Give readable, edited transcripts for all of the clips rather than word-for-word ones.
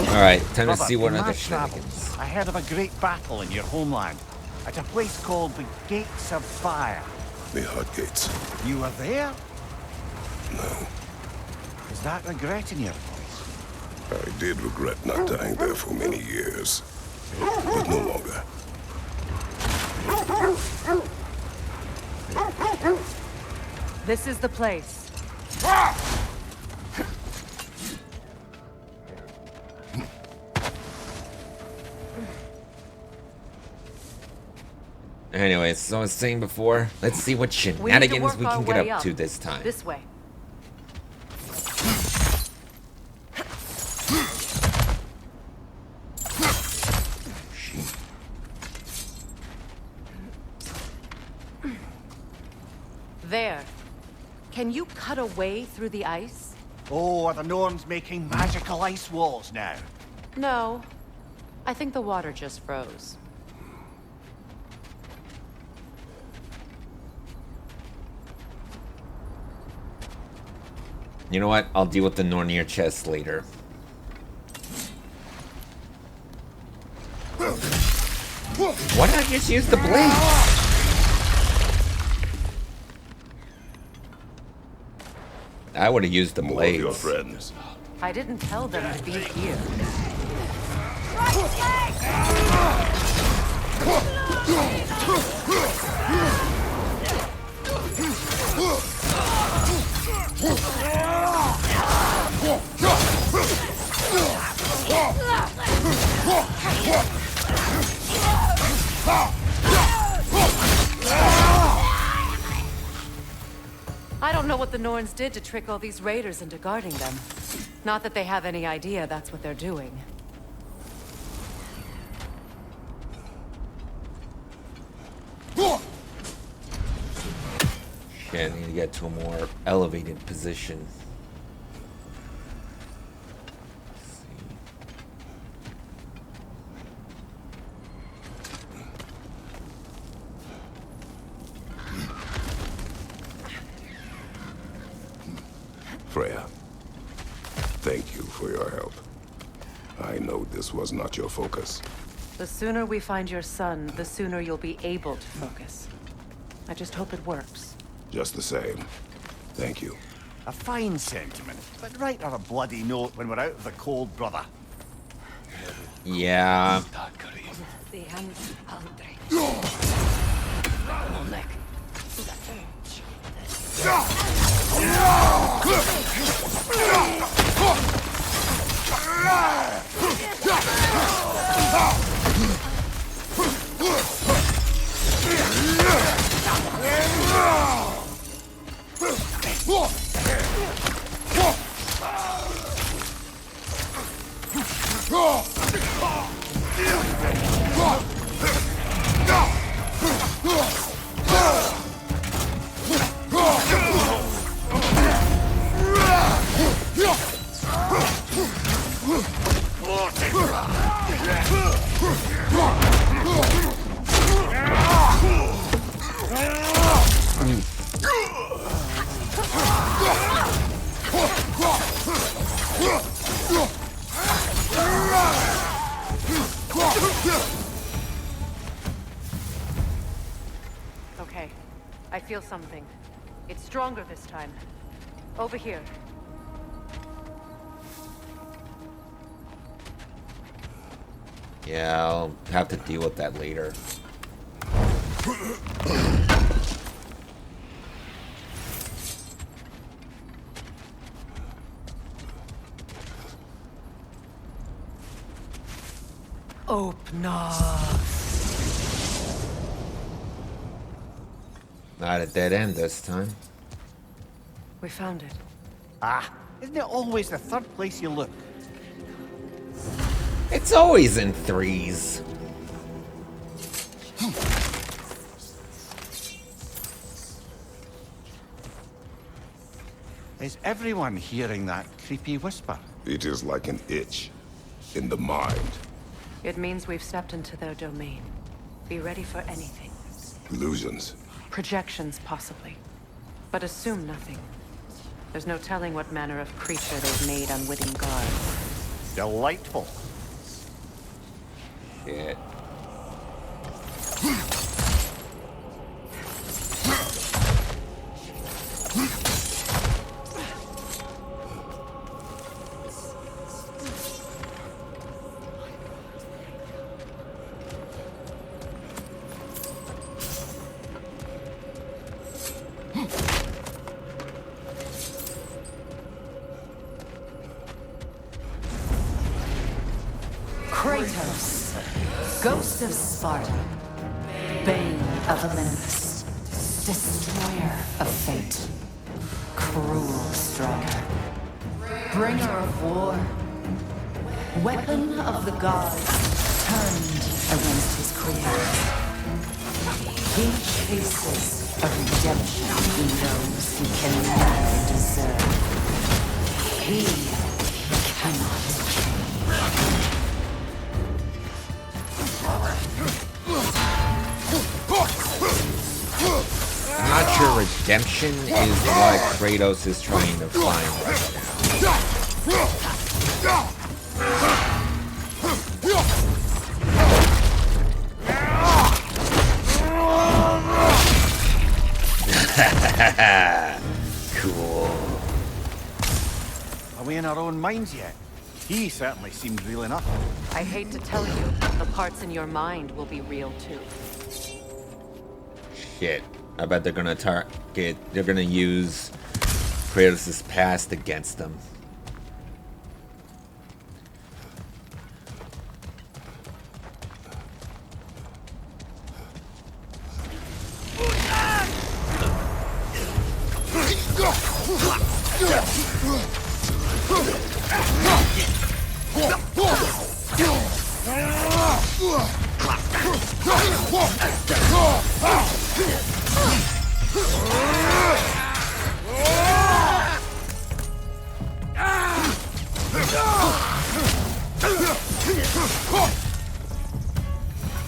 Alright, time Brother, to see what in other my travels, shenanigans. I heard of a great battle in your homeland, at a place called the Gates of Fire. The hot gates. You were there? No. Is that regret in your voice? I did regret not dying there for many years. But no longer. This is the place. Anyways, so I was saying before, let's see what shenanigans we can get up to this time. This way. There. Can you cut a way through the ice? Oh, are the Norns making magical ice walls now? No. I think the water just froze. You know what? I'll deal with the Nornir chest later. Why not just use the blades? I would have used the More of your blades. friends. I didn't tell them to be here. I don't know what the Norns did to trick all these raiders into guarding them. Not that they have any idea that's what they're doing. Shit, I need to get to a more elevated position. Let's see. Freya, thank you for your help. I know this was not your focus. The sooner we find your son, the sooner you'll be able to focus. I just hope it works. Just the same. Thank you. A fine sentiment, but write her a bloody note when we're out of the cold, brother. Yeah. Okay. I feel something. It's stronger this time. Over here. Yeah, I'll have to deal with that later. Open up. Not a dead end this time. We found it. Ah, isn't it always the third place you look? It's always in threes. Is everyone hearing that creepy whisper? It is like an itch in the mind. It means we've stepped into their domain. Be ready for anything. Illusions. Projections, possibly. But assume nothing. There's no telling what manner of creature they've made unwitting guards. Delightful. Shit. Kratos, ghost of Sparta, bane of Olympus, destroyer of fate, cruel striker, bringer of war, weapon of the gods turned against his creators. He chases a redemption in those he can never deserve. He cannot change. I'm not sure redemption is what Kratos is trying to find right now. Cool. Are we in our own minds yet? He certainly seems real enough. I hate to tell you, the parts in your mind will be real too. Shit. I bet they're gonna they're gonna use Kratos' past against them.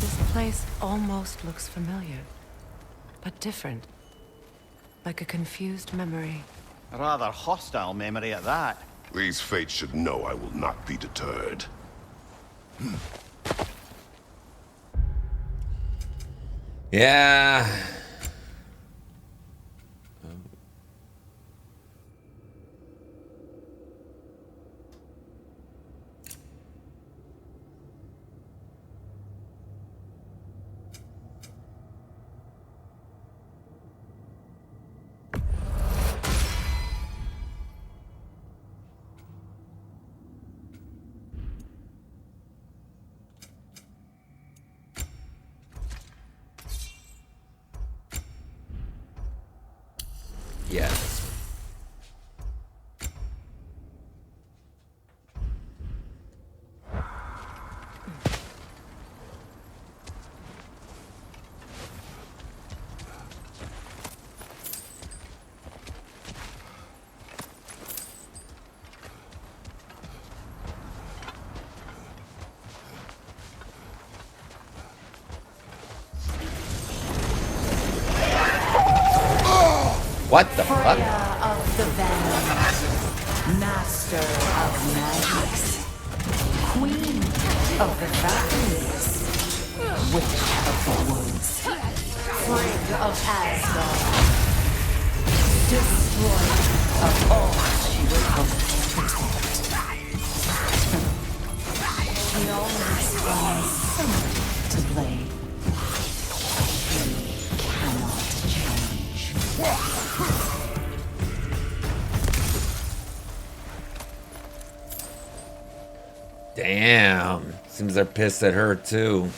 This place almost looks familiar, but different. Like a confused memory. A rather hostile memory at that. These fates should know I will not be deterred. Yeah. Yes. What the fuck? Freya of the Vanahiem, master of madness, queen of the valleys, witch of the woods, Frigg of Asgard, destroyer of all she would hope to protect. She always finds somebody to blame. She cannot change. Damn. Seems they're pissed at her too.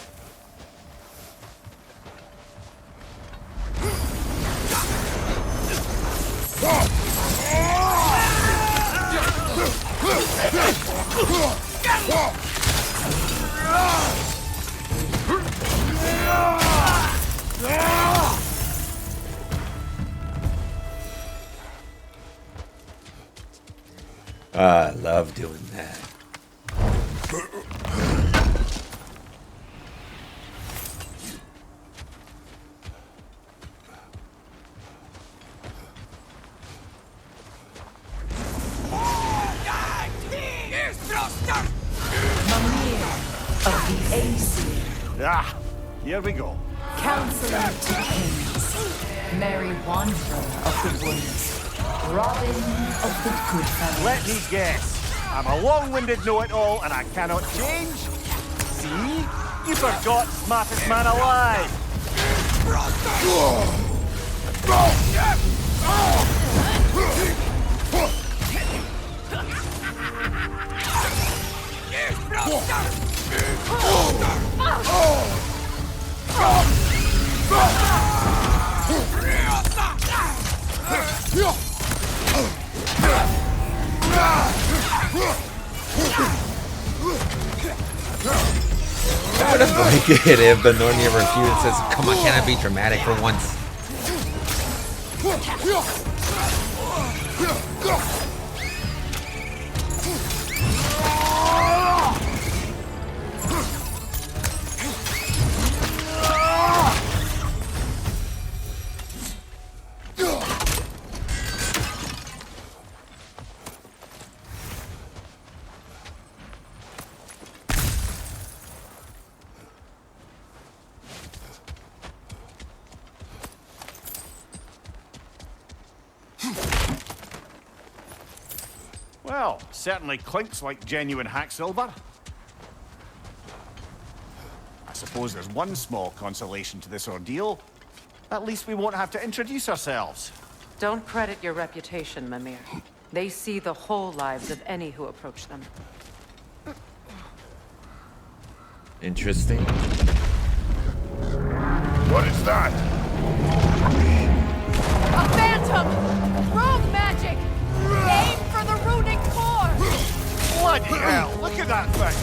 I love doing that. Ah, here we go. Counselor to Kings, Merry Wanderer of the Woods, Robin of the Good Fellows. Let me guess. I'm a long-winded know-it-all and I cannot change? See? You forgot smartest man alive! That would have like it if the Nornir refused and says, "Come on, can I be dramatic for once?" Well, certainly clinks like genuine hack silver. I suppose there's one small consolation to this ordeal. At least we won't have to introduce ourselves. Don't credit your reputation, Mimir. They see the whole lives of any who approach them. Interesting. What is that? A phantom! Rogue magic! Aim for the runic core! Bloody hell! Look at that thing!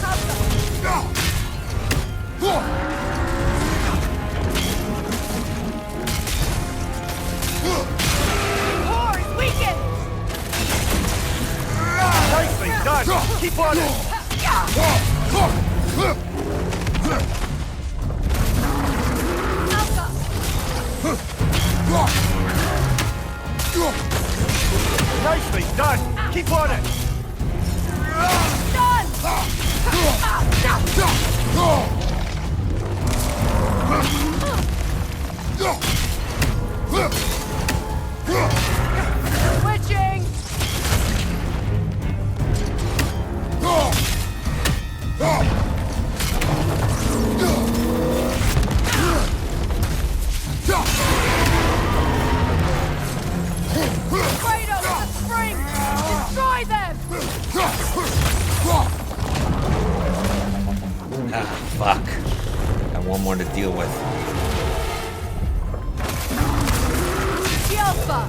Core is weakened! Nicely done! Keep on it! Nicely done! Keep on it! Switching! Kratos, the spring! Destroy them! Ah, fuck. Got one more to deal with. The Alpha!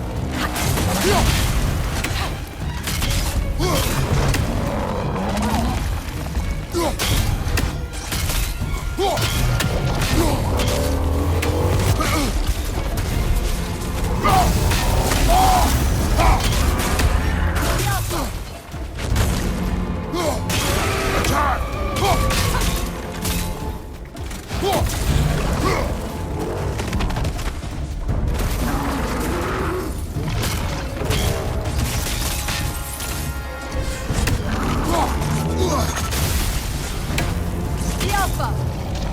The Alpha!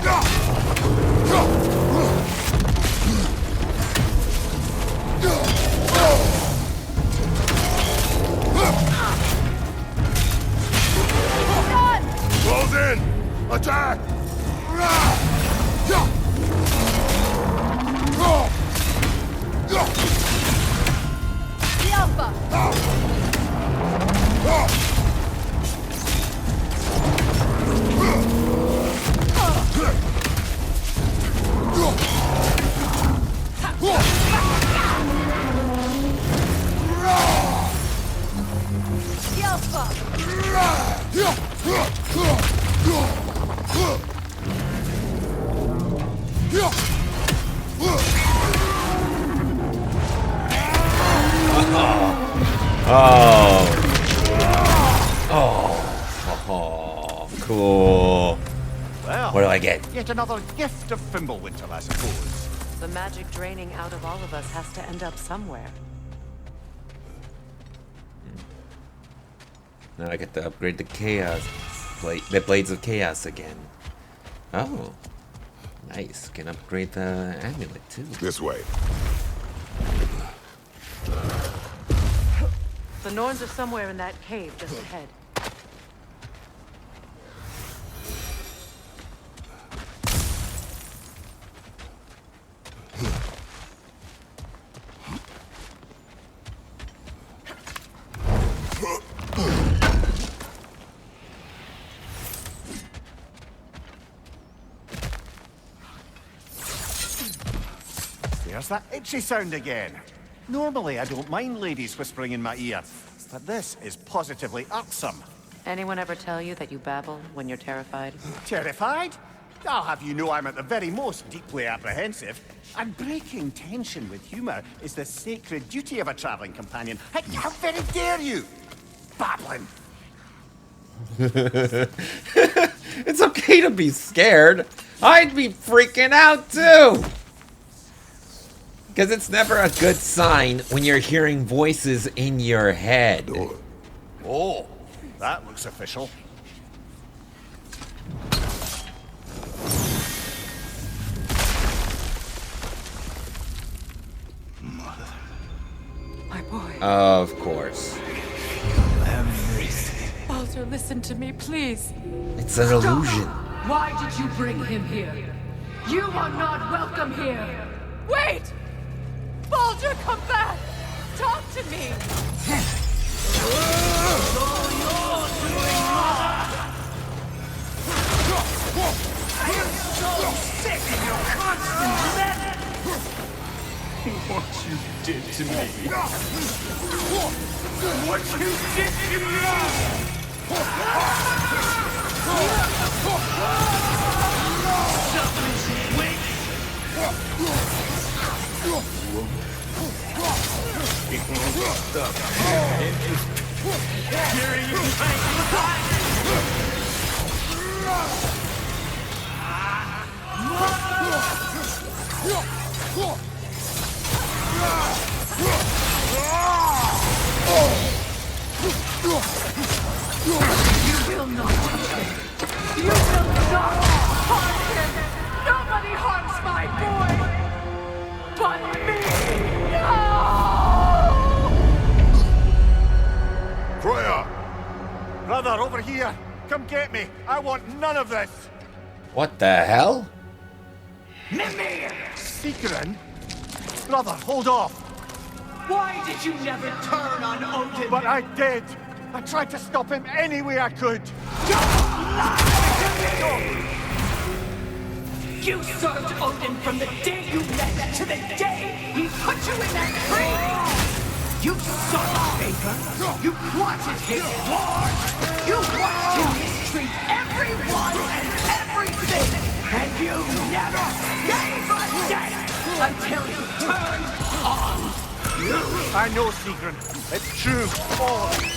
Done! Close in! Attack! The Alpha! The Alpha! Oh, cool. Well, What do I get? yet another gift of Fimbulwinter, I suppose. The magic draining out of all of us has to end up somewhere. Now I get to upgrade the chaos blade, the blades of chaos again. Oh, Nice. Can upgrade the amulet too. This way. The Norns are somewhere in that cave just ahead. There's that itchy sound again. Normally, I don't mind ladies whispering in my ear, but this is positively irksome. Anyone ever tell you that you babble when you're terrified? Terrified? I'll have you know I'm at the very most deeply apprehensive. And breaking tension with humor is the sacred duty of a traveling companion. How very dare you? Babbling. It's okay to be scared. I'd be freaking out too. Because it's never a good sign when you're hearing voices in your head. Oh, that looks official. My boy. Of course. Baldur, listen to me, please. It's an illusion. Why did you bring him here? You are not welcome here. Wait! Baldur, come back! Talk to me! I am so sick of your constant mess! What you did to me. What you did to me! You will not touch him. You will not harm him. Nobody harms my boy but me. No! Freya! Brother, over here! Come get me! I want none of this! What the hell? Mimir! Secret? Brother, hold off! Why did you never turn on Odin? But I did! I tried to stop him any way I could! You served Odin from the day you met to the day he put you in that tree! You sought favor, you wanted his war, you watched him mistreat everyone and everything, and you never gave a damn until he turned on you! I know, Sigrun. It's true. All of it.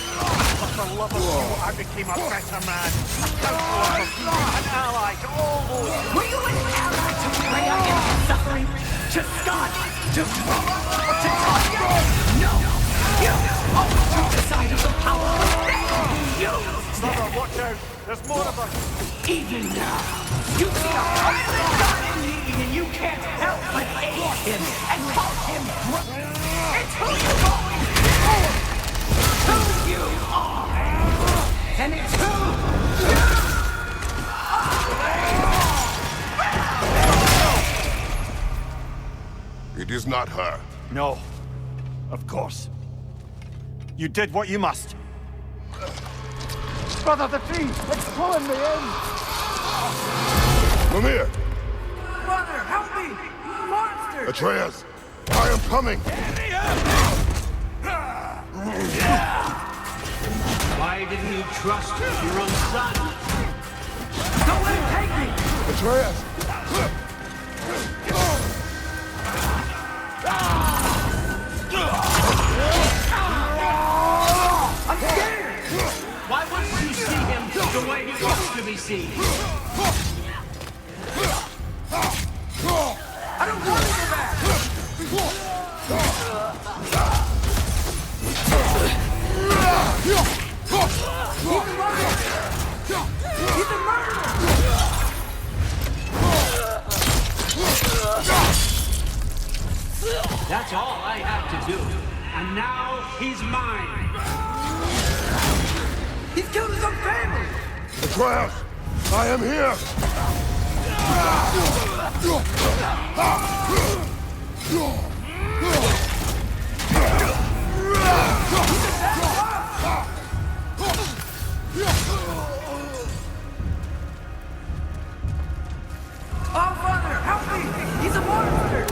But for the love of you, I became a better man. A counselor for you, an ally to all those. Were you an ally to Freya in her suffering? To Scott? To Roma? Or to Tanya? No! You always took the side of the power that you used! Brother, watch out. There's more of us. Even now, you see a violent god in need and you can't help but hate him and call him It's who you always been! Who you are! And it's who you are! It is not her. No. Of course. You did what you must. Brother, the tree! It's pulling me in! Mimir! Brother, help me! Monster! Atreus! I am coming! Why didn't you trust your own son? Don't let him take me! Atreus! I'm scared! Why wouldn't you see him the way he wants to be seen? I don't want to go back! He's a murderer! He's a murderer! That's all I have to do. And now he's mine. He's killed his own family! Atreus, I am here! Oh, Father, help me! He's a monster!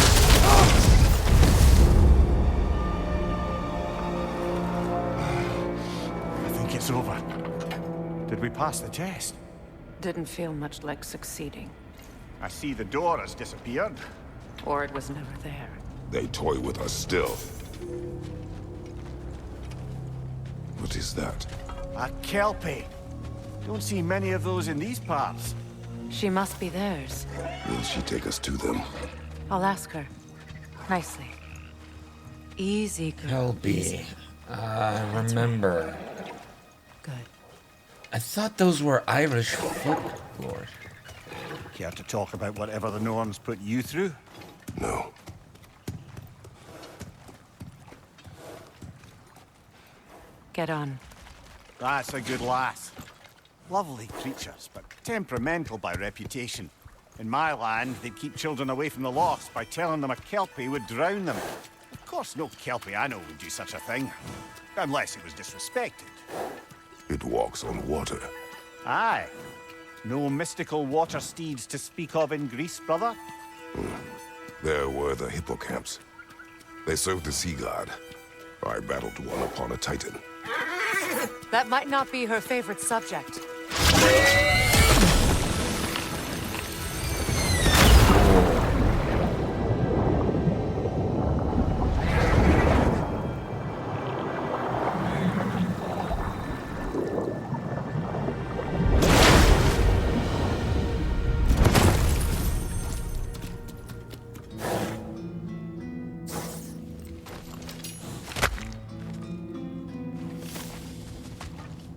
I think it's over. Did we pass the test? Didn't feel much like succeeding. I see the door has disappeared. Or it was never there. They toy with us still. What is that? A Kelpie. Don't see many of those in these parts. She must be theirs. Will she take us to them? I'll ask her. Nicely. Easy, girl. Kelpie. I remember. Good. I thought those were Irish folklore. Care to talk about whatever the Norns put you through? No. Get on. That's a good lass. Lovely creatures, but temperamental by reputation. In my land, they'd keep children away from the lost by telling them a Kelpie would drown them. Of course, no Kelpie I know would do such a thing. Unless it was disrespected. It walks on water. Aye. No mystical water steeds to speak of in Greece, brother? There were the hippocamps. They served the sea god. I battled one upon a titan. That might not be her favorite subject.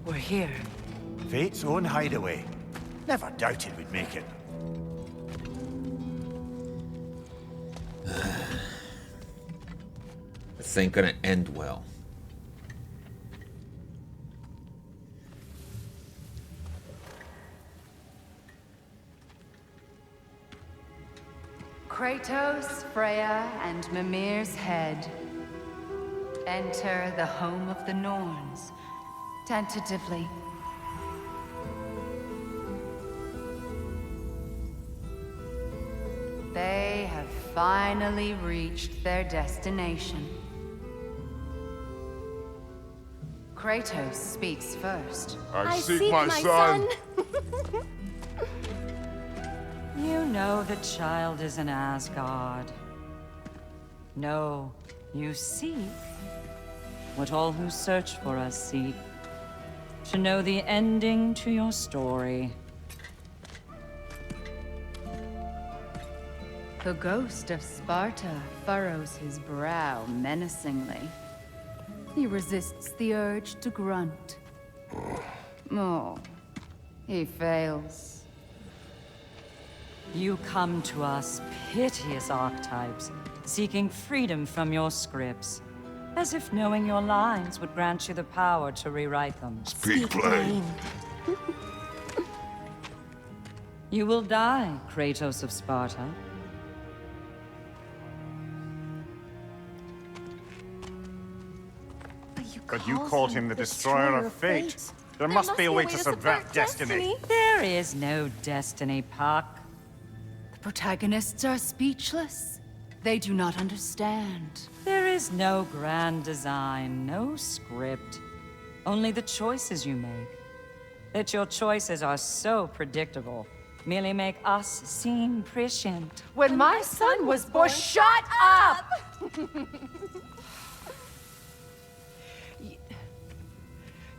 We're here. Fate's own hideaway. Never doubted we'd make it. This ain't gonna end well. Kratos, Freya, and Mimir's head. Enter the home of the Norns. Tentatively. They have finally reached their destination. Kratos speaks first. I seek my son. You know the child is in Asgard. No, you seek what all who search for us seek. To know the ending to your story. The ghost of Sparta furrows his brow menacingly. He resists the urge to grunt. Oh, he fails. You come to us, piteous archetypes, seeking freedom from your scripts. As if knowing your lines would grant you the power to rewrite them. Speak plain. You will die, Kratos of Sparta. But you called him the destroyer of fate. There must be a way to subvert destiny. There is no destiny, Puck. The protagonists are speechless. They do not understand. There is no grand design, no script. Only the choices you make. That your choices are so predictable, merely make us seem prescient. When my son was born, shut up!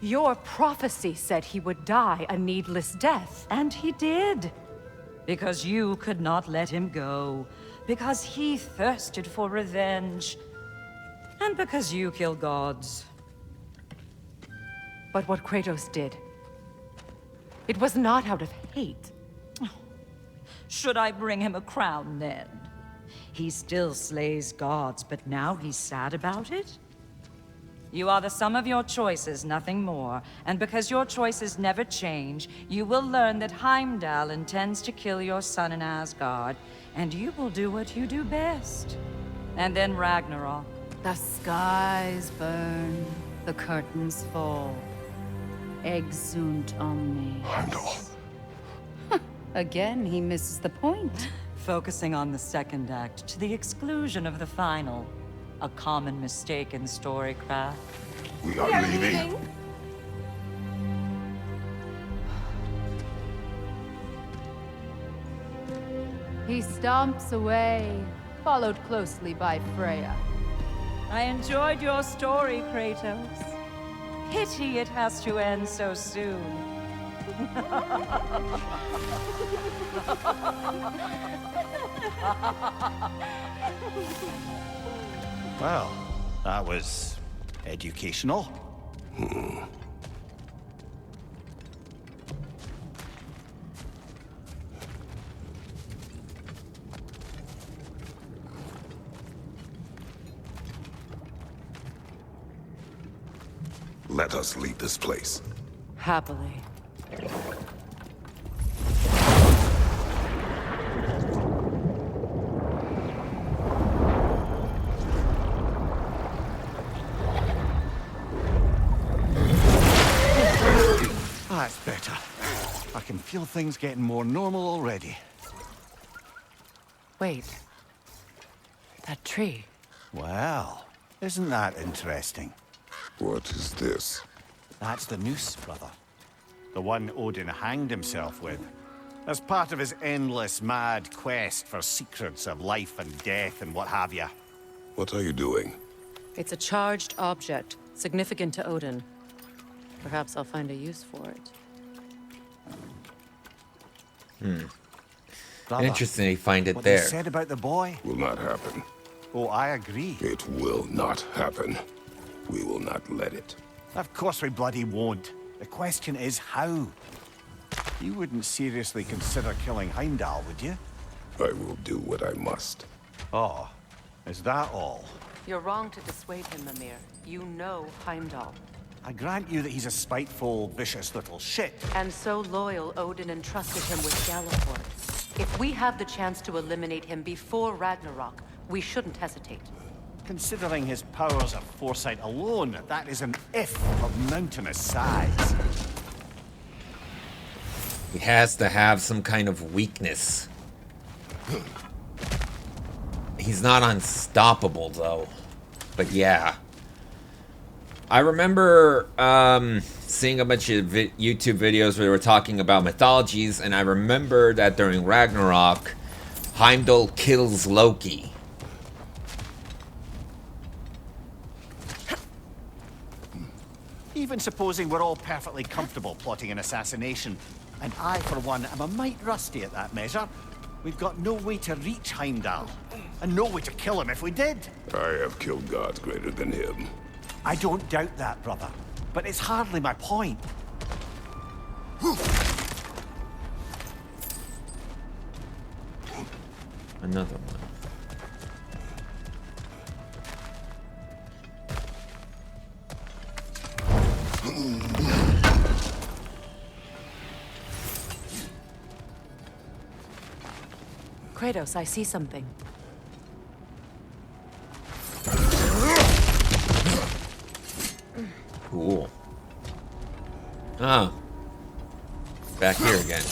Your prophecy said he would die a needless death. And he did. Because you could not let him go. Because he thirsted for revenge. And because you kill gods. But what Kratos did, it was not out of hate. Should I bring him a crown then? He still slays gods, but now he's sad about it? You are the sum of your choices, nothing more. And because your choices never change, you will learn that Heimdall intends to kill your son in Asgard, and you will do what you do best. And then Ragnarok. The skies burn, the curtains fall. Exunt omnes. Heimdall. Again, he misses the point. Focusing on the second act to the exclusion of the final. A common mistake in storycraft. We are leaving. He stomps away, followed closely by Freya. I enjoyed your story, Kratos. Pity it has to end so soon. Well, that was educational. Let us leave this place. Happily. That's better. I can feel things getting more normal already. Wait. That tree. Well, isn't that interesting? What is this? That's the noose, brother. The one Odin hanged himself with. As part of his endless, mad quest for secrets of life and death and what have you. What are you doing? It's a charged object, significant to Odin. Perhaps I'll find a use for it. Brother, Interesting you find it what there. they said about the boy? Will not happen. Oh, I agree. It will not happen. We will not let it. Of course we bloody won't. The question is how. You wouldn't seriously consider killing Heimdall, would you? I will do what I must. Oh, is that all? You're wrong to dissuade him, Mimir. You know Heimdall. I grant you that he's a spiteful, vicious little shit. And so loyal, Odin entrusted him with Galliford. If we have the chance to eliminate him before Ragnarok, we shouldn't hesitate. Considering his powers of foresight alone, that is an if of mountainous size. He has to have some kind of weakness. He's not unstoppable, though. But yeah. I remember seeing a bunch of YouTube videos where they were talking about mythologies, and I remember that during Ragnarok, Heimdall kills Loki. Even supposing we're all perfectly comfortable plotting an assassination, and I, for one, am a mite rusty at that measure, we've got no way to reach Heimdall, and no way to kill him if we did. I have killed gods greater than him. I don't doubt that, brother, but it's hardly my point. Another one. Kratos, I see something. Cool. Ah. Back here again.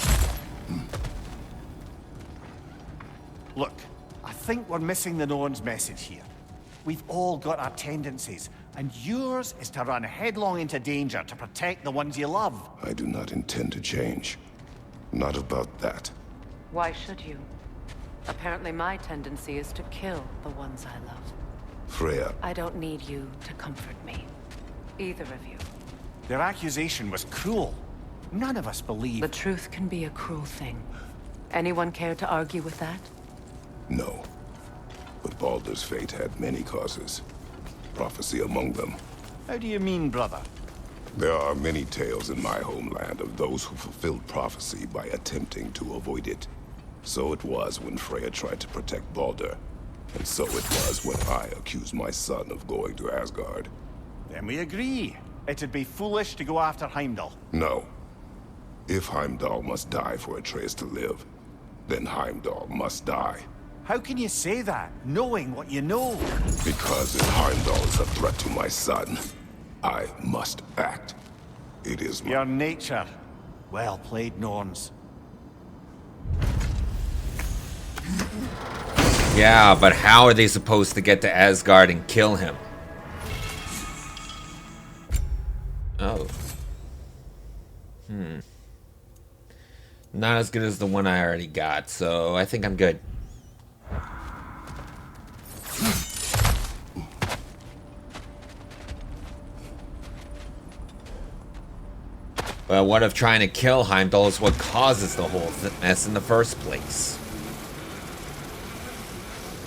Look, I think we're missing the Norn's message here. We've all got our tendencies, and yours is to run headlong into danger to protect the ones you love. I do not intend to change. Not about that. Why should you? Apparently my tendency is to kill the ones I love. Freya, I don't need you to comfort me. Either of you. Their accusation was cruel. None of us believe. The truth can be a cruel thing. Anyone care to argue with that? no. But Baldur's fate had many causes. Prophecy among them. How do you mean, brother? There are many tales in my homeland of those who fulfilled prophecy by attempting to avoid it. So it was when Freya tried to protect Baldur. And so it was when I accused my son of going to Asgard. Then we agree. It'd be foolish to go after Heimdall. No. If Heimdall must die for Atreus to live, then Heimdall must die. How can you say that, knowing what you know? Because if Heimdall is a threat to my son, I must act. It is my... Your nature. Well played, Norns. Yeah, but how are they supposed to get to Asgard and kill him? Oh. Not as good as the one I already got, so I think I'm good. But what if trying to kill Heimdall is what causes the whole mess in the first place?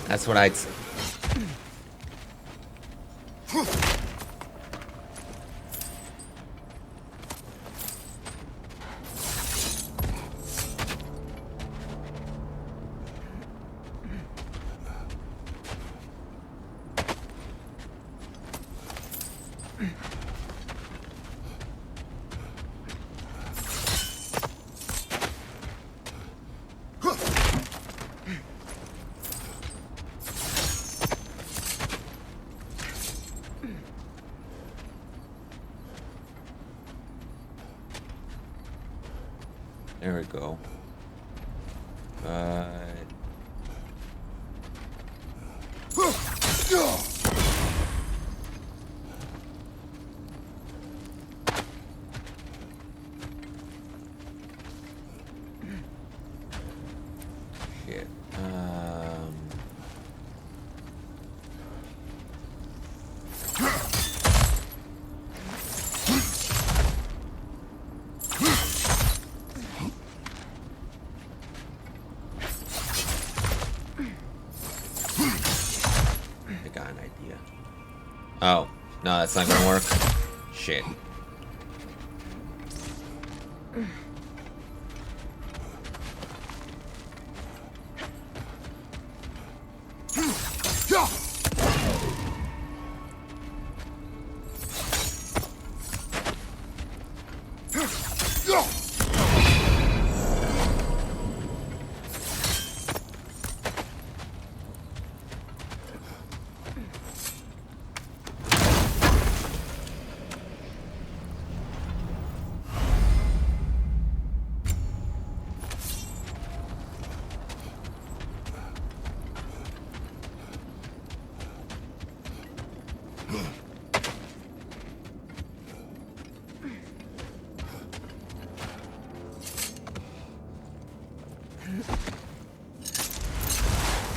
That's what I'd say. There we go. Shit. Oh, no, that's not gonna work. Shit.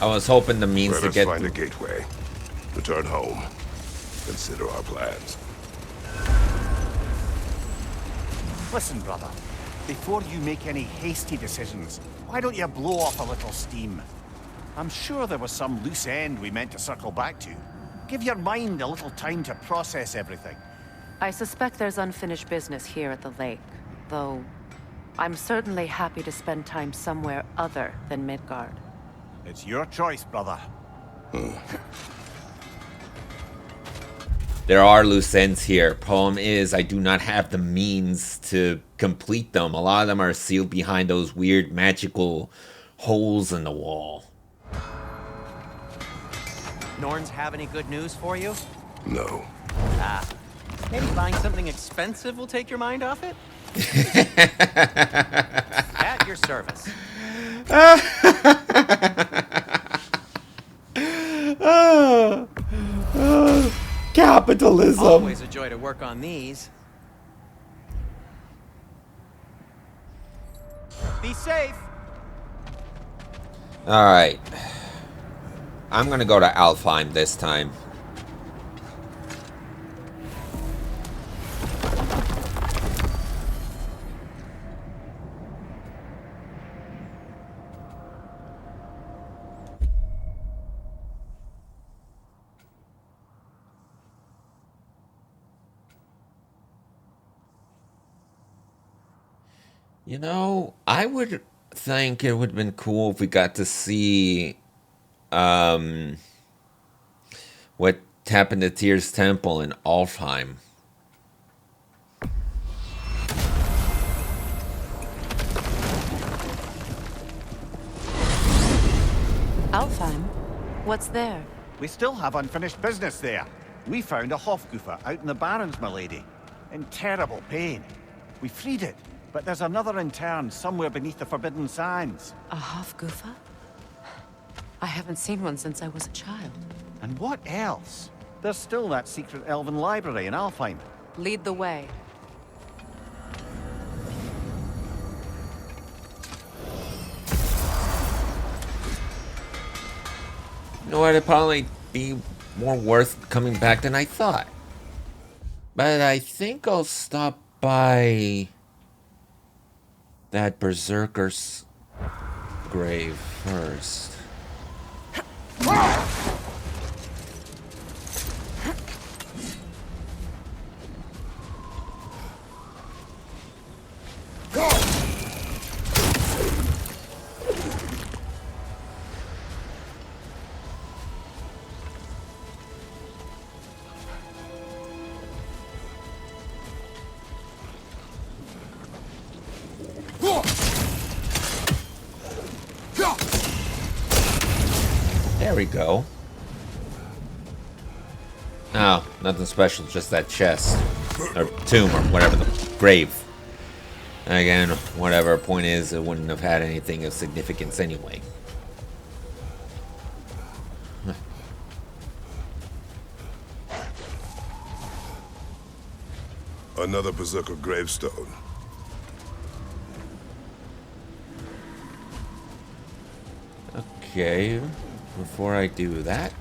I was hoping the means Let to us get... find a gateway. Return home. Consider our plans. Listen, brother. Before you make any hasty decisions, why don't you blow off a little steam? I'm sure there was some loose end we meant to circle back to. Give your mind a little time to process everything. I suspect there's unfinished business here at the lake, though I'm certainly happy to spend time somewhere other than Midgard. It's your choice, brother. There are loose ends here. Problem is, I do not have the means to complete them. A lot of them are sealed behind those weird magical holes in the wall. Norns have any good news for you? No. Maybe buying something expensive will take your mind off it? At your service. Capitalism. Always a joy to work on these. Be safe. All right. I'm gonna go to Alfheim this time. You know, I would think it would have been cool if we got to see what happened to Tyr's temple in Alfheim. Alfheim? What's there? We still have unfinished business there. We found a hafgufa out in the Barrens, milady. In terrible pain. We freed it, but there's another interned somewhere beneath the Forbidden Sands. A hafgufa? I haven't seen one since I was a child. And what else? There's still that secret elven library in Alfheim. Lead the way. You know what? It'd probably be more worth coming back than I thought. But I think I'll stop by that berserker's grave first. There we go. Oh, nothing special, just that chest. Or tomb, or whatever, the grave. Again, whatever, point is, it wouldn't have had anything of significance anyway. Another berserker gravestone. Okay, before I do that...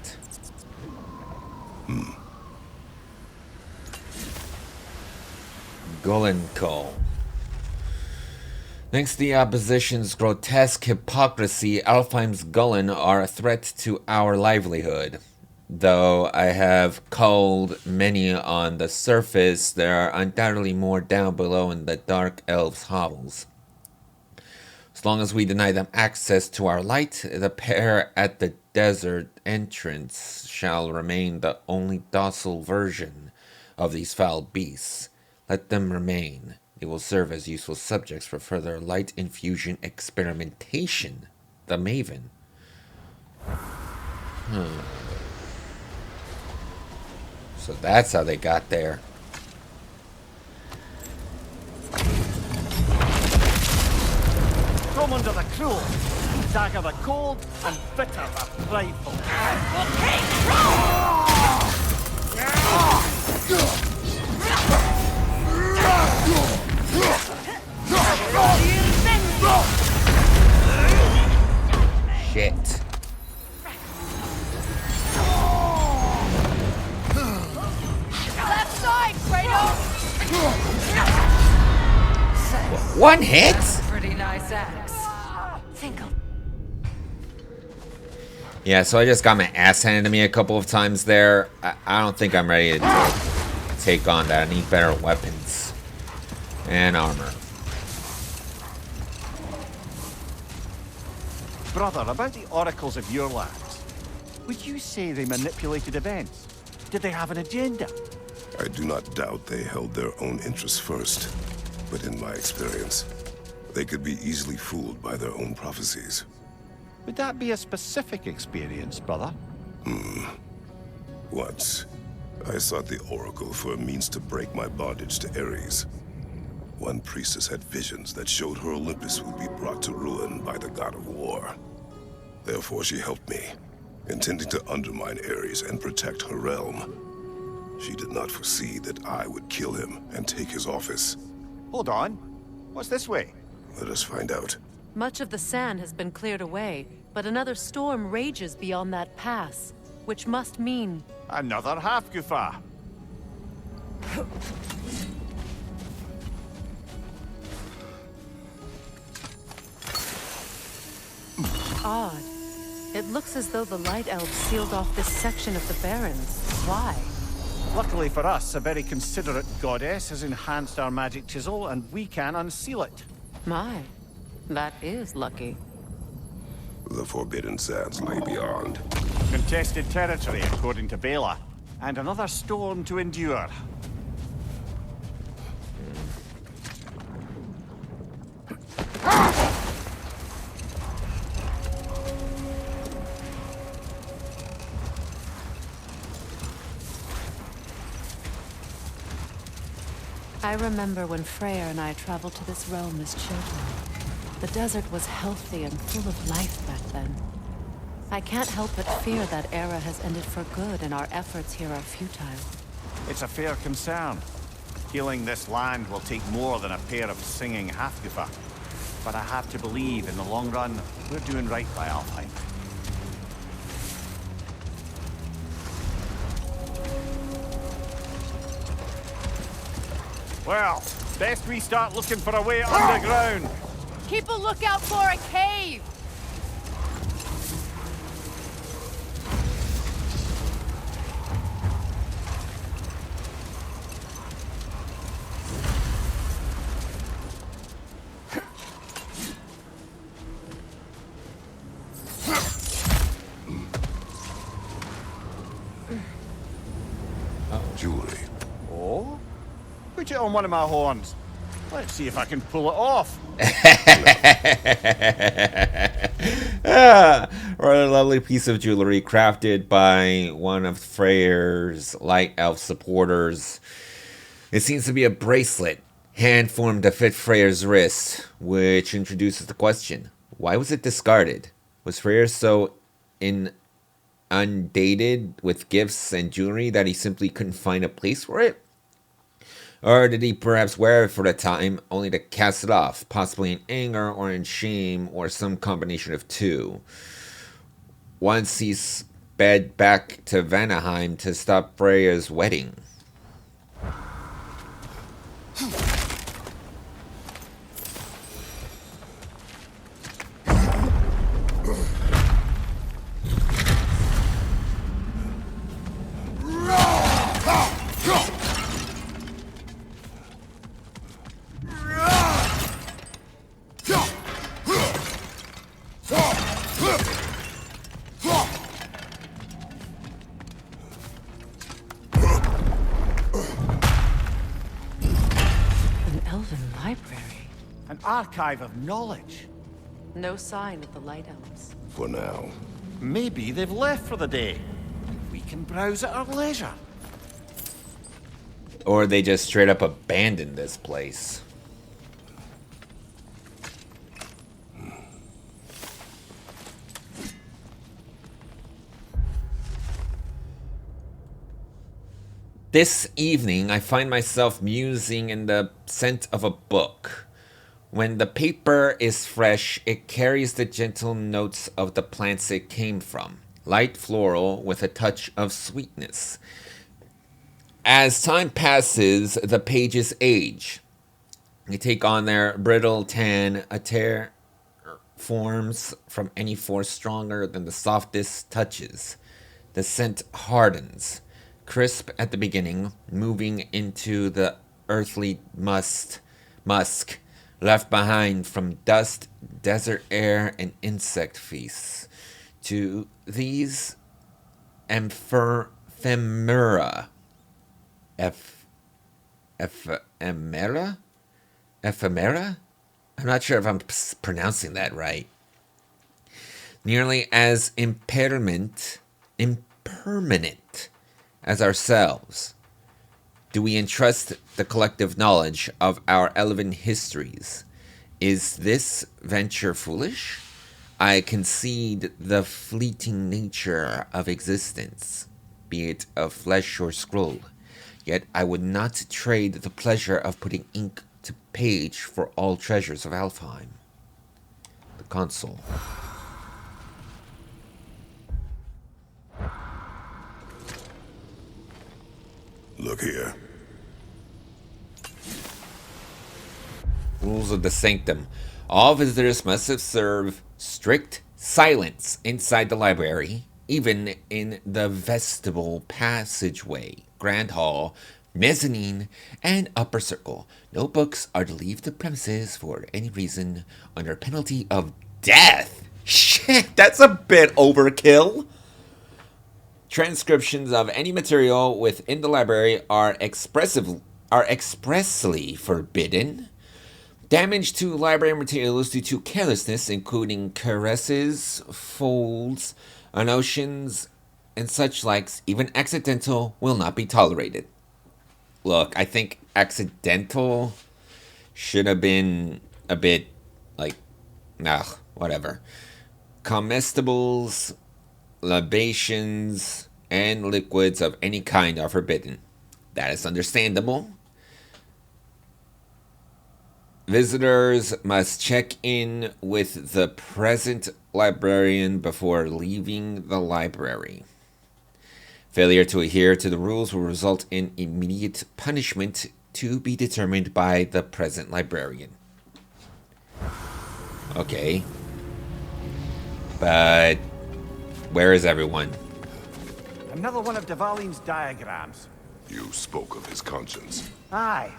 Gullenkull. Thanks to the opposition's grotesque hypocrisy, Alfheim's Gullen are a threat to our livelihood. Though I have culled many on the surface, there are undoubtedly more down below in the dark elves' hovels. As long as we deny them access to our light, the pair at the desert entrance shall remain the only docile version of these foul beasts. Let them remain. They will serve as useful subjects for further light infusion experimentation. The Maven. So that's how they got there. Come under the cruel, dagger the cold, and bitter the prideful. Shit. Left side, Kratos! One hit? Pretty nice axe. Yeah, so I just got my ass handed to me a couple of times there. I don't think I'm ready to take on that. I need better weapons and armor. Brother, about the oracles of your lands, would you say they manipulated events? Did they have an agenda? I do not doubt they held their own interests first, but in my experience, they could be easily fooled by their own prophecies. Would that be a specific experience, brother? Once, I sought the Oracle for a means to break my bondage to Ares. One priestess had visions that showed her Olympus would be brought to ruin by the god of war. Therefore she helped me, intending to undermine Ares and protect her realm. She did not foresee that I would kill him and take his office. Hold on. What's this way? Let us find out. Much of the sand has been cleared away, but another storm rages beyond that pass, which must mean... Another hafgufa. odd. It looks as though the Light Elves sealed off this section of the Barrens. Why? Luckily for us, a very considerate goddess has enhanced our magic chisel, and we can unseal it. My. That is lucky. The Forbidden Sands lay beyond. Contested territory, according to Bela. And another storm to endure. I remember when Freya and I traveled to this realm as children. The desert was healthy and full of life back then. I can't help but fear that era has ended for good and our efforts here are futile. It's a fair concern. Healing this land will take more than a pair of singing hafgufa. But I have to believe in the long run, we're doing right by Alfheim. Well, best we start looking for a way underground. Keep a lookout for a cave! Jewelry. Oh? Put it on one of my horns. Let's see if I can pull it off. Or a lovely piece of jewelry crafted by one of Freyr's light elf supporters. It seems to be a bracelet, hand-formed to fit Freyr's wrist, which introduces the question, why was it discarded? Was Freyr so inundated with gifts and jewelry that he simply couldn't find a place for it? Or did he perhaps wear it for the time, only to cast it off, possibly in anger or in shame, or some combination of two? Once he sped back to Vanahiem to stop Freya's wedding. Archive of knowledge. No sign of the Light Elves. For now. Maybe they've left for the day. We can browse at our leisure. Or they just straight up abandoned this place. This evening, I find myself musing in the scent of a book. When the paper is fresh, it carries the gentle notes of the plants it came from. Light floral with a touch of sweetness. As time passes, the pages age. They take on their brittle tan. A tear forms from any force stronger than the softest touches. The scent hardens. Crisp at the beginning, moving into the earthly musk left behind from dust, desert air, and insect feasts, to these ephemera. Ephemera? I'm not sure if I'm pronouncing that right. Nearly as impermanent as ourselves. Do we entrust the collective knowledge of our elven histories? Is this venture foolish? I concede the fleeting nature of existence, be it of flesh or scroll. Yet I would not trade the pleasure of putting ink to page for all treasures of Alfheim. The console. Look here. Rules of the Sanctum. All visitors must observe strict silence inside the library, even in the vestibule passageway, grand hall, mezzanine, and upper circle. No books are to leave the premises for any reason under penalty of death. Shit, that's a bit overkill. Transcriptions of any material within the library are expressly forbidden. Damage to library materials due to carelessness, including caresses, folds, notions, and such likes, even accidental, will not be tolerated. Look, I think accidental should have been a bit like, whatever. Comestibles, libations, and liquids of any kind are forbidden. That is understandable. Visitors must check in with the present librarian before leaving the library. Failure to adhere to the rules will result in immediate punishment to be determined by the present librarian. Okay. But where is everyone? Another one of Dvalin's diagrams. You spoke of his conscience. Aye.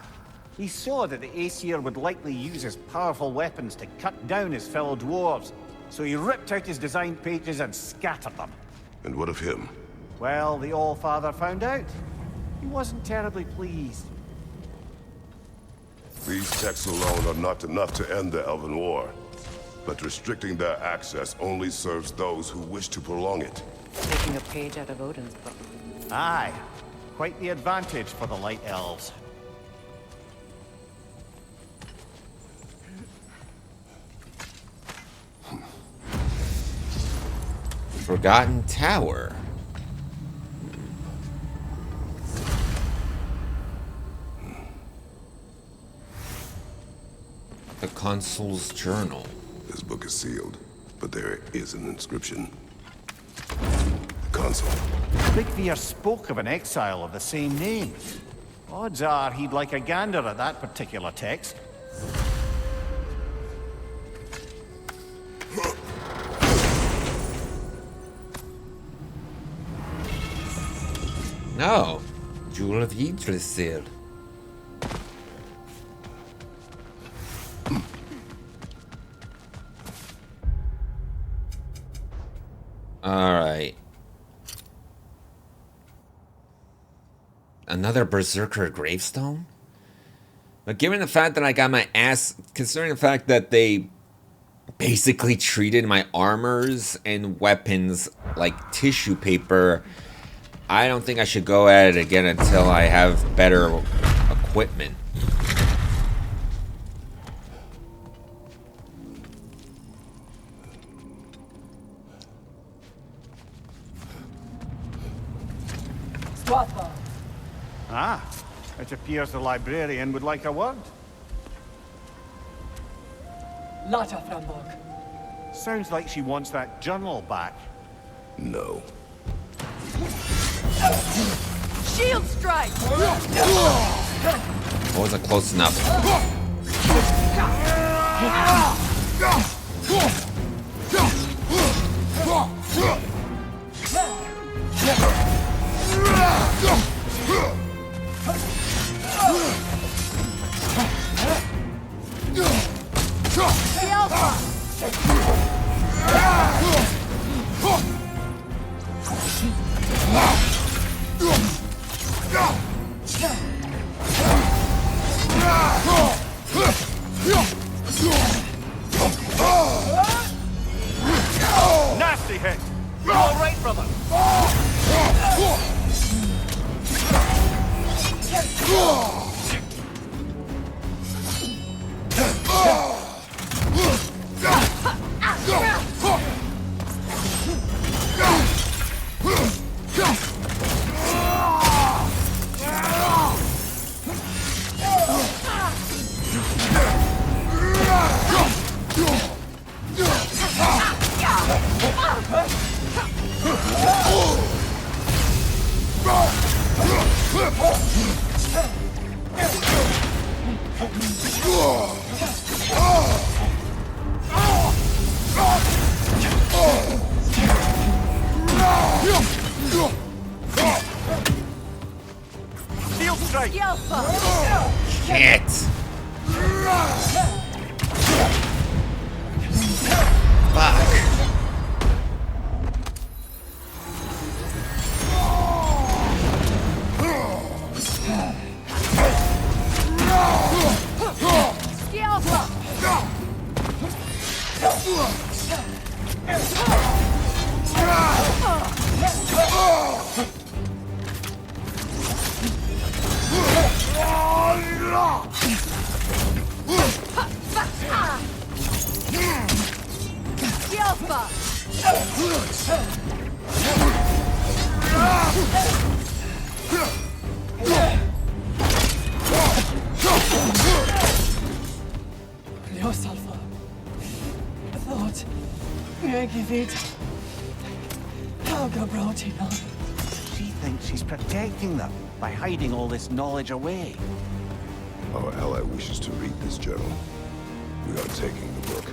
He saw that the Aesir would likely use his powerful weapons to cut down his fellow dwarves, so he ripped out his design pages and scattered them. And what of him? Well, the All-Father found out. He wasn't terribly pleased. These texts alone are not enough to end the Elven War. But restricting their access only serves those who wish to prolong it. Taking a page out of Odin's book. Aye. Quite the advantage for the Light Elves. Forgotten Tower. The Consul's Journal. This book is sealed, but there is an inscription. The Consul. Bigvir spoke of an exile of the same name. Odds are he'd like a gander at that particular text. No. Jewel of Yggdrasil. Alright. Another Berserker gravestone? But given the fact that I got my ass... Considering the fact that they basically treated my armors and weapons like tissue paper... I don't think I should go at it again until I have better equipment. Ah, it appears the librarian would like a word. Lata Framborg. Sounds like she wants that journal back. No. Shield strike! Wasn't close enough. Nasty hit! You're all right, brother! Shield strike! strike! Shit! Fuck! She thinks she's protecting them by hiding all this knowledge away. Our ally wishes to read this journal. We are taking the book.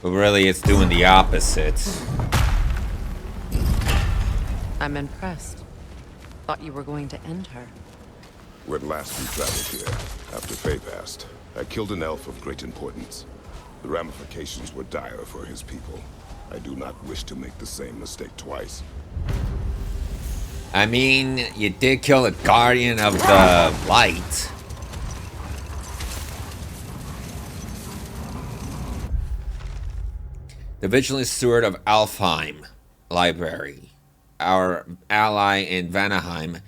But really, it's doing the opposite. I'm impressed. Thought you were going to end her. When last we traveled here, after Faye passed, I killed an elf of great importance. The ramifications were dire for his people. I do not wish to make the same mistake twice. I mean, you did kill a guardian of the light. The vigilant steward of Alfheim library. Our ally in Vanahiem,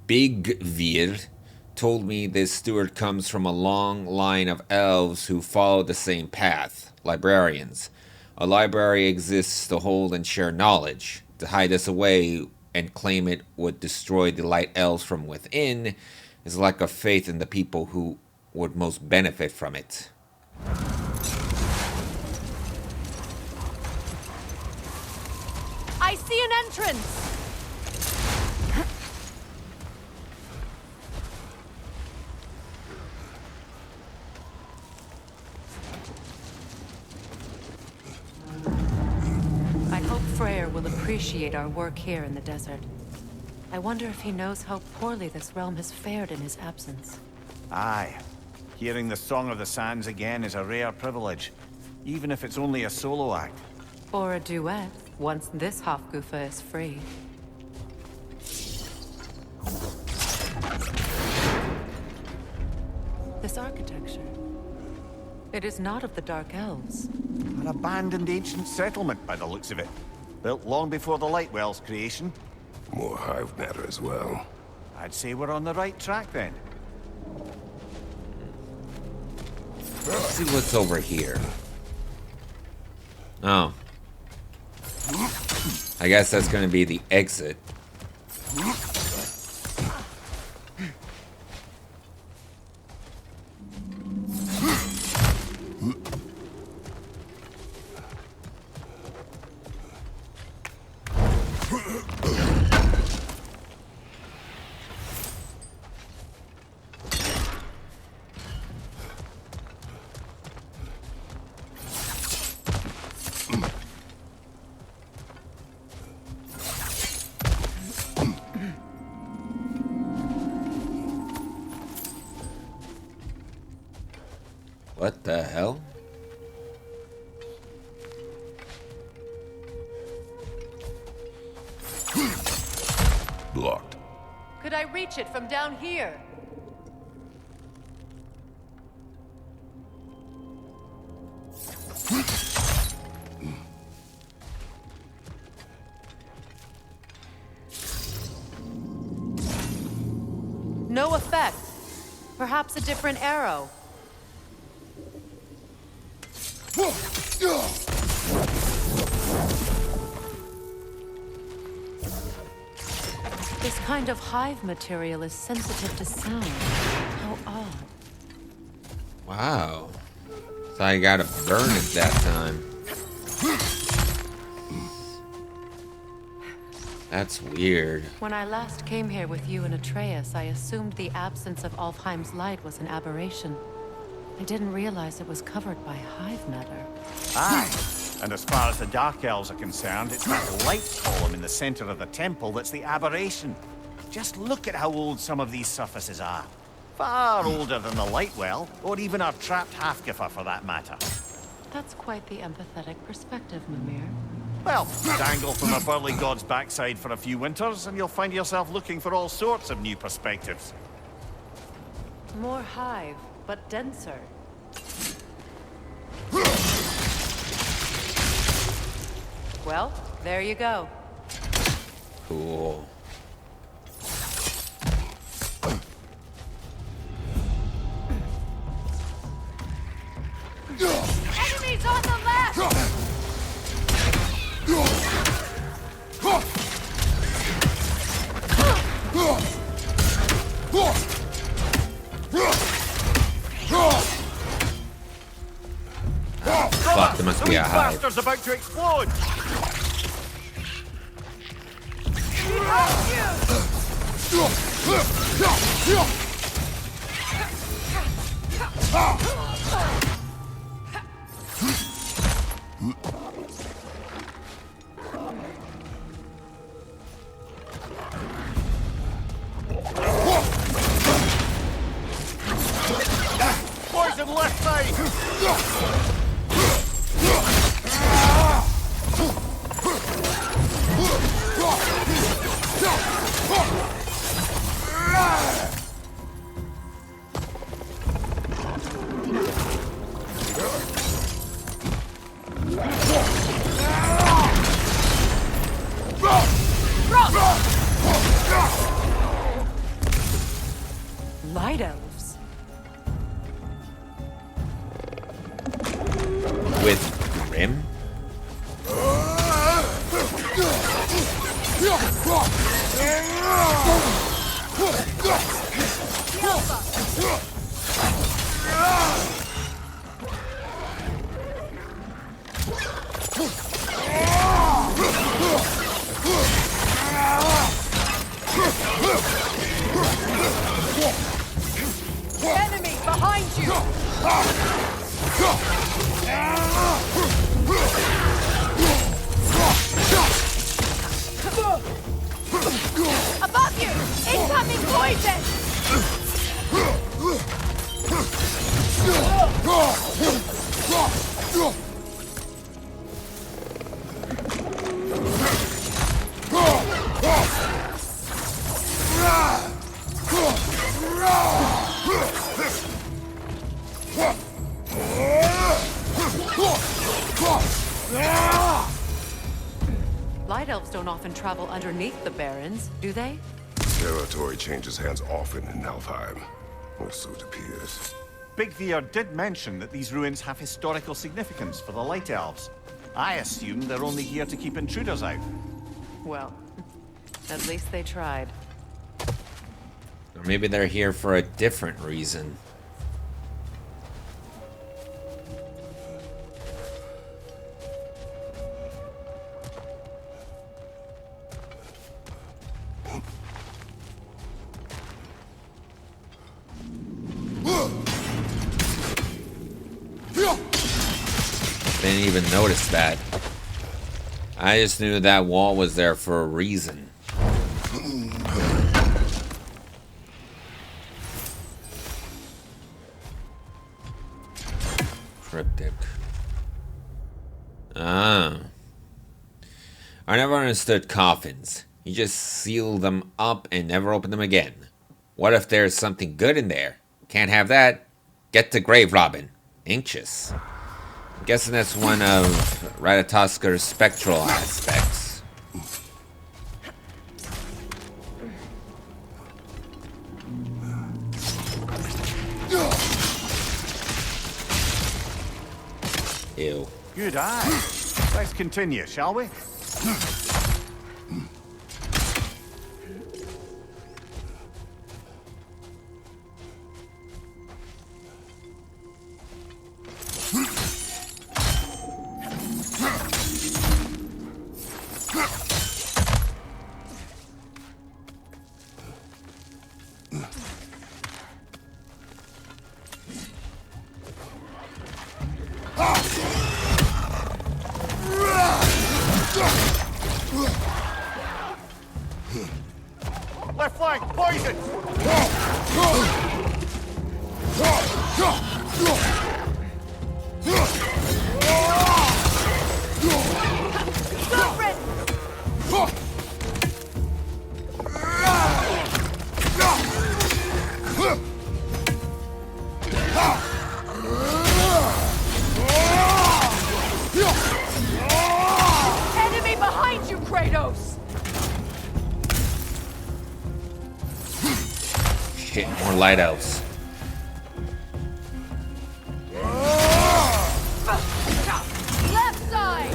Bigvir, told me this steward comes from a long line of elves who follow the same path, librarians. A library exists to hold and share knowledge. To hide us away and claim it would destroy the light elves from within is lack of faith in the people who would most benefit from it. I see an entrance! I hope Freya will appreciate our work here in the desert. I wonder if he knows how poorly this realm has fared in his absence. Aye. Hearing the Song of the Sands again is a rare privilege, even if it's only a solo act. Or a duet, once this hafgufa is free. This architecture. It is not of the Dark Elves. An abandoned ancient settlement by the looks of it. Built long before the Lightwell's creation. More hive matter as well. I'd say we're on the right track then. Let's see what's over here. Oh. I guess that's going to be the exit. What the hell? Blocked. Could I reach it from down here? No effect. Perhaps a different arrow. This kind of hive material is sensitive to sound. How odd. Wow. So I gotta burn it that time. That's weird. When I last came here with you and Atreus, I assumed the absence of Alfheim's light was an aberration. I didn't realize it was covered by hive matter. Aye. And as far as the Dark Elves are concerned, it's that light column in the center of the temple that's the aberration. Just look at how old some of these surfaces are. Far older than the light well, or even our trapped hafgufa for that matter. That's quite the empathetic perspective, Mimir. Well, dangle from a burly god's backside for a few winters, and you'll find yourself looking for all sorts of new perspectives. More hive, but denser. Well, there you go. Cool. Enemies on the left! Fuck, there must be a hive. Bastard's about to explode! Poison left side! Light elves. With Grim? Enemy behind you! Above you! Incoming poison! Light elves don't often travel underneath the barrens, do they? Territory changes hands often in Alfheim, or so it appears. Big Veer did mention that these ruins have historical significance for the Light Elves. I assume they're only here to keep intruders out. Well, at least they tried. Or maybe they're here for a different reason. Didn't even notice that. I just knew that wall was there for a reason. Cryptic. Ah. I never understood coffins. You just seal them up and never open them again. What if there's something good in there? Can't have that. Get to grave robbing. Anxious. I'm guessing that's one of Ratatosker's spectral aspects. Ew. Good eye. Let's continue, shall we? Enemy behind you, Kratos! Shit, more light elves. Left side!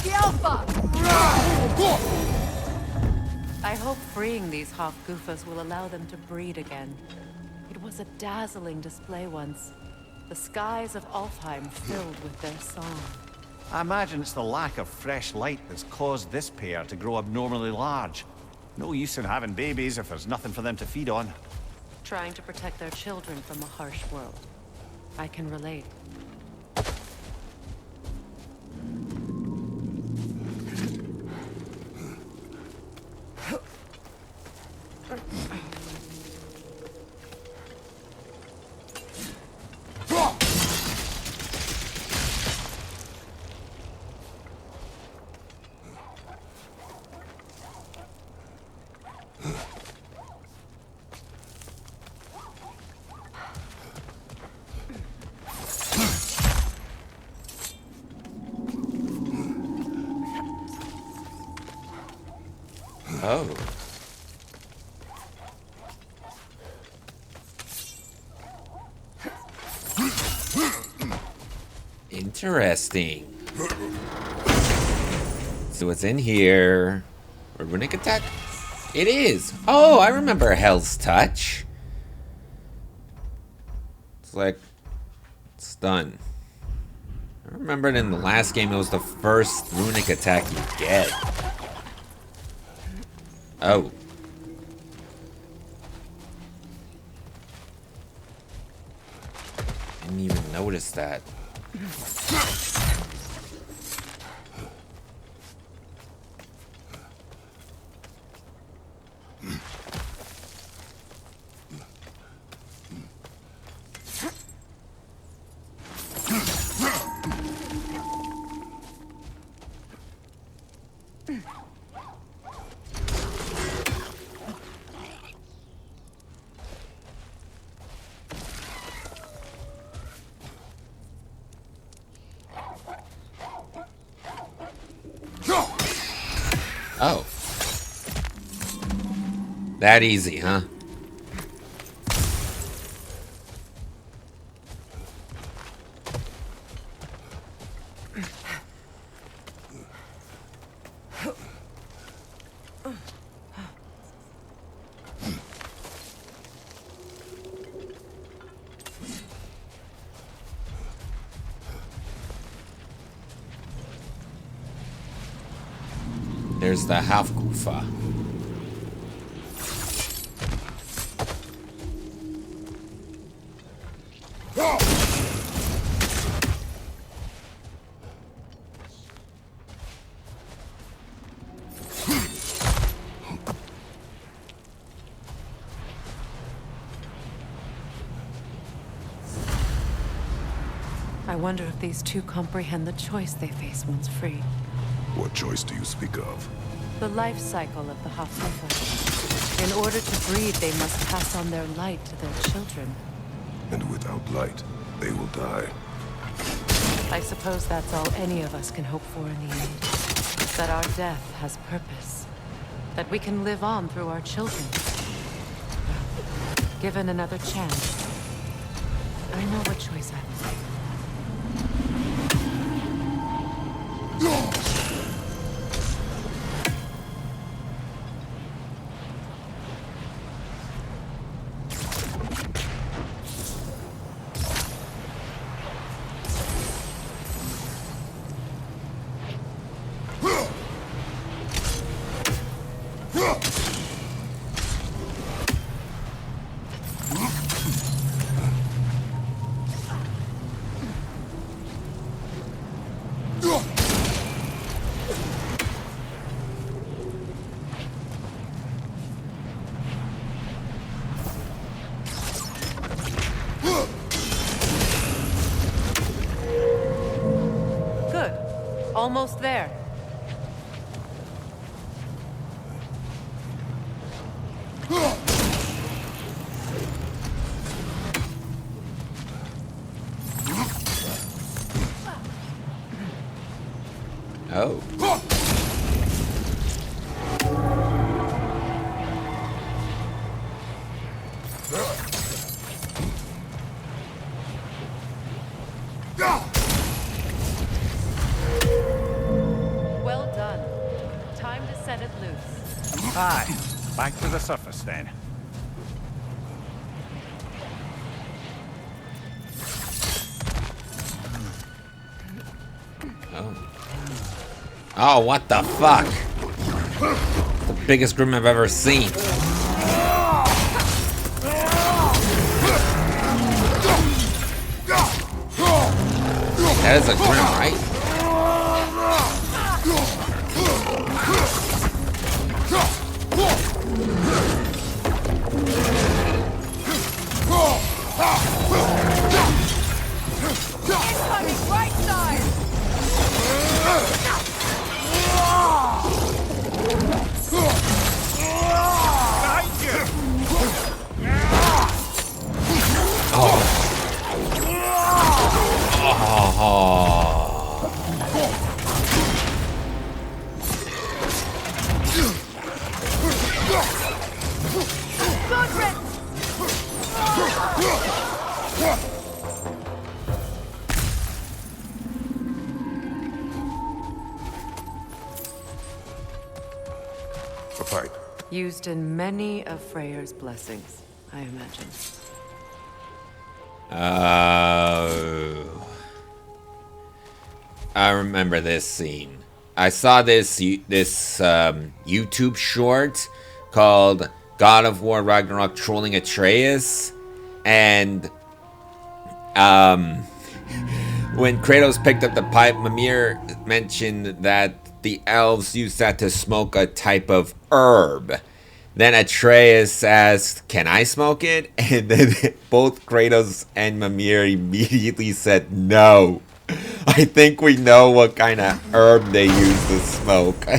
The Alpha! I hope freeing these hafgufas will allow them to breed again. It was a dazzling display once. The skies of Alfheim filled with their song. I imagine it's the lack of fresh light that's caused this pair to grow abnormally large. No use in having babies if there's nothing for them to feed on. Trying to protect their children from a harsh world. I can relate. Oh. Interesting. So it's in here. A runic attack? It is. Oh, I remember Hell's Touch. It's like stun. I remembered in the last game it was the first runic attack you get. Oh. Didn't even notice that. Oh. That easy, huh? There's the hafgufa. I wonder if these two comprehend the choice they face once free. What choice do you speak of? The life cycle of the hafgufa. In order to breed, they must pass on their light to their children. And without light, they will die. I suppose that's all any of us can hope for in the end. That our death has purpose. That we can live on through our children. Given another chance, I know what choice I will make. Good. Almost there. Oh. Well done. Time to set it loose. Aye, back to the surface then. Oh, what the fuck? The biggest grim I've ever seen. That is a grim, right? Incoming right side! A pipe. Used in many of Freya's blessings, I imagine. I remember this scene. I saw this YouTube short called God of War Ragnarok Trolling Atreus, and when Kratos picked up the pipe, Mimir mentioned that the elves used that to smoke a type of herb. Then Atreus asked, "Can I smoke it?" And then both Kratos and Mimir immediately said no. I think we know what kind of herb they use to smoke. I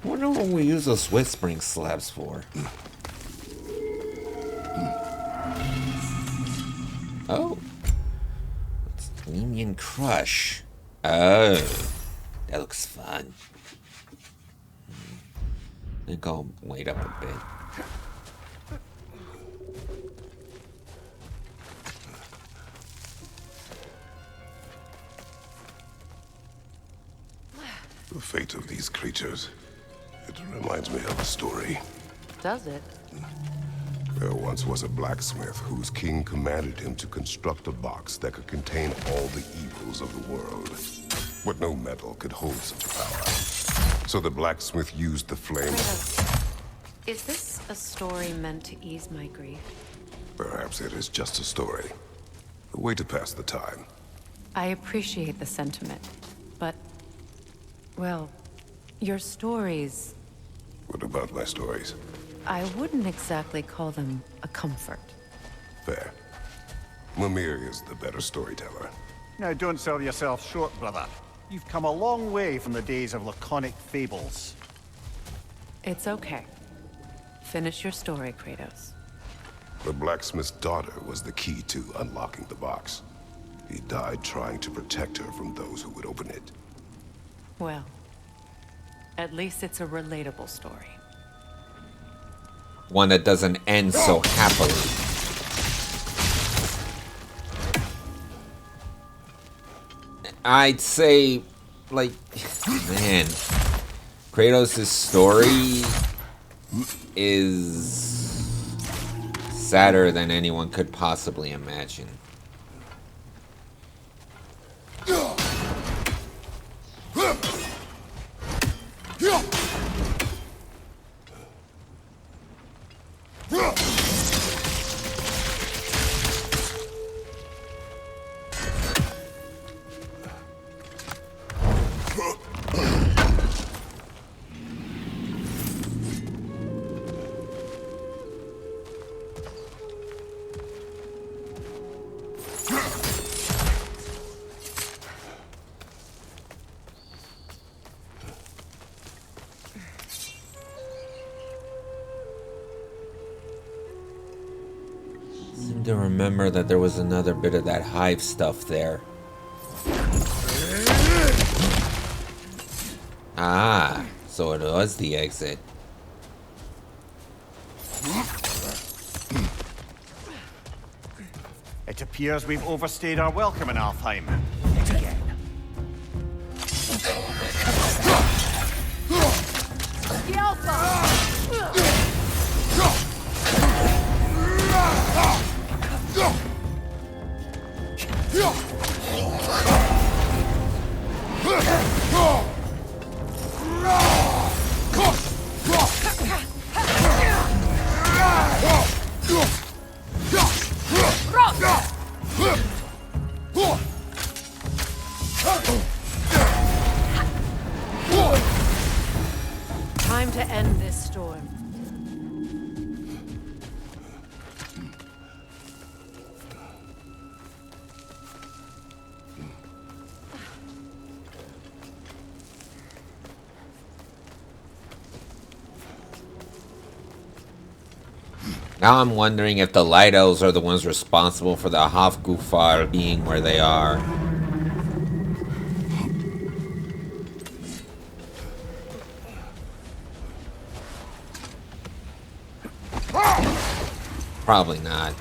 wonder what we use those whispering slabs for. Oh. It's Union Crush. Oh. That looks fun. I think I'll wait up a bit. The fate of these creatures. It reminds me of a story. Does it? There once was a blacksmith whose king commanded him to construct a box that could contain all the evils of the world. But no metal could hold such power. So the blacksmith used the flame. Is this a story meant to ease my grief? Perhaps it is just a story. A way to pass the time. I appreciate the sentiment, but, well, your stories, What about my stories? I wouldn't exactly call them a comfort. Fair. Mimir is the better storyteller. Now don't sell yourself short, brother. You've come a long way from the days of laconic fables. It's okay. Finish your story, Kratos. The blacksmith's daughter was the key to unlocking the box. He died trying to protect her from those who would open it. Well, at least it's a relatable story. One that doesn't end so happily. I'd say, like, man, Kratos' story is sadder than anyone could possibly imagine. seem to remember that there was another bit of that hive stuff there. Ah, so it was the exit. It appears we've overstayed our welcome in Alfheim. Yet again. The Alpha! Time to end this storm. Now I'm wondering if the light elves are the ones responsible for the hafgufa being where they are. Probably not.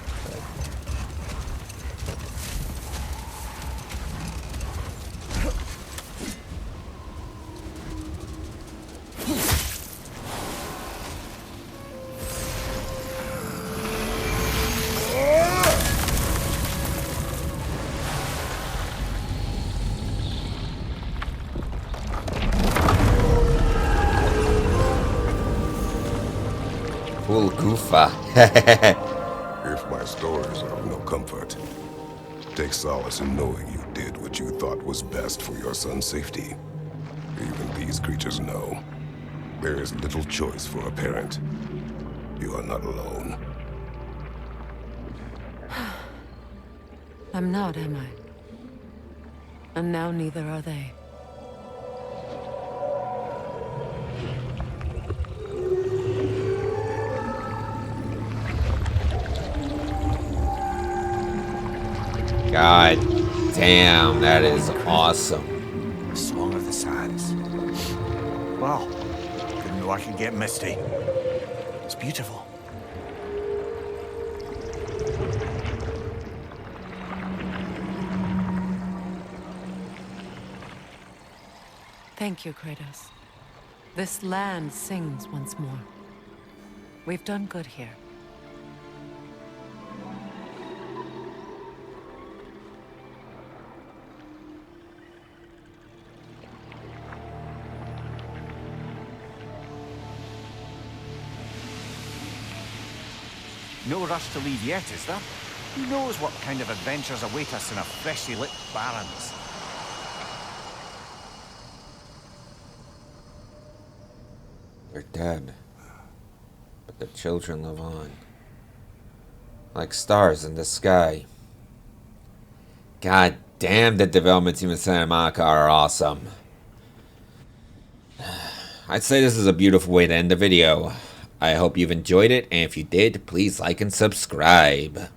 Cool goofa. If my stories are of no comfort, take solace in knowing you did what you thought was best for your son's safety. Even these creatures know there is little choice for a parent. You are not alone. I'm not, am I? And now neither are they. God damn, that is awesome. The Song of the Sands. Wow. Didn't know I could get misty. It's beautiful. Thank you, Kratos. This land sings once more. We've done good here. No rush to leave yet, is there? Who knows what kind of adventures await us in our freshly lit barrens? They're dead. But their children live on. Like stars in the sky. God damn, the development team in Santa Monica are awesome. I'd say this is a beautiful way to end the video. I hope you've enjoyed it, and if you did, please like and subscribe.